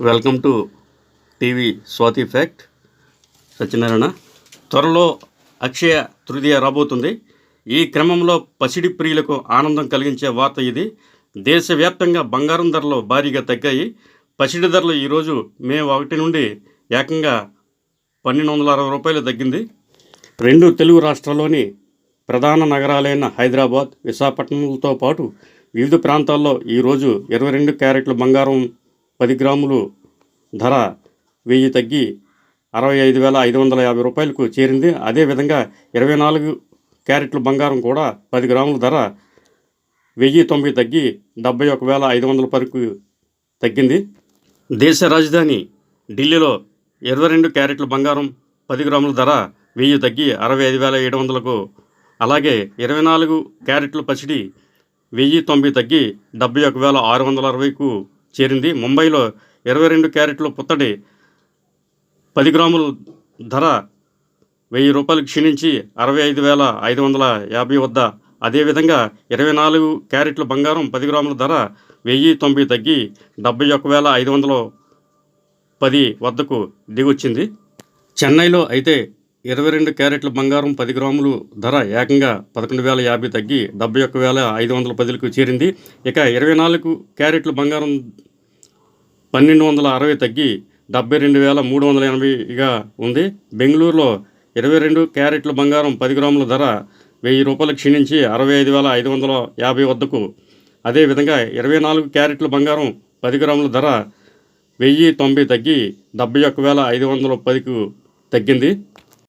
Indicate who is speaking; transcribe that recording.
Speaker 1: Welcome to TV Swathi fact. Satyanarayana. త్వరలో అక్షయ తృతీయ రాబోతుంది. ఈ క్రమంలో పసిడి ప్రియులకు ఆనందం కలిగించే వార్త ఇది. దేశవ్యాప్తంగా బంగారం ధరలు భారీగా తగ్గాయి. పసిడి ధరలు ఈరోజు మే 1 నుండి ఏకంగా 1260 రూపాయలు తగ్గింది. రెండు తెలుగు రాష్ట్రాల్లోని ప్రధాన నగరాలైన హైదరాబాద్, విశాఖపట్నంతో పాటు వివిధ ప్రాంతాల్లో ఈరోజు 22 క్యారెట్ల బంగారం 10 గ్రాములు ధర 1000 తగ్గి 65,550 రూపాయలకు చేరింది. అదేవిధంగా 24 క్యారెట్ల బంగారం కూడా 10 గ్రాముల ధర 1090 తగ్గి 71,500 వరకు తగ్గింది. దేశ రాజధాని ఢిల్లీలో 22 క్యారెట్ల బంగారం 10 గ్రాముల ధర 1000 తగ్గి 65,700కు, అలాగే 24 క్యారెట్ల పసిడి 1090 తగ్గి 71,660కు చేరింది. ముంబైలో 22 క్యారెట్ల పుత్తడి 10 గ్రాముల ధర 1000 రూపాయలకు క్షీణించి 65,550 వద్ద, అదేవిధంగా 24 క్యారెట్ల బంగారం 10 గ్రాముల ధర 1090 తగ్గి 71,510 వద్దకు దిగొచ్చింది. చెన్నైలో అయితే 22 క్యారెట్ల బంగారం 10 గ్రాములు ధర ఏకంగా 11,050 తగ్గి 71,510కు చేరింది. ఇక 24 క్యారెట్ల బంగారం 1,260 తగ్గి 72,380గా ఉంది. బెంగళూరులో 22 క్యారెట్ల బంగారం 10 గ్రాముల ధర 1000 రూపాయలకు క్షీణించి 65,550 వద్దకు, అదేవిధంగా 24 క్యారెట్ల బంగారం 10 గ్రాముల ధర 1090 తగ్గి 71,510కు తగ్గింది.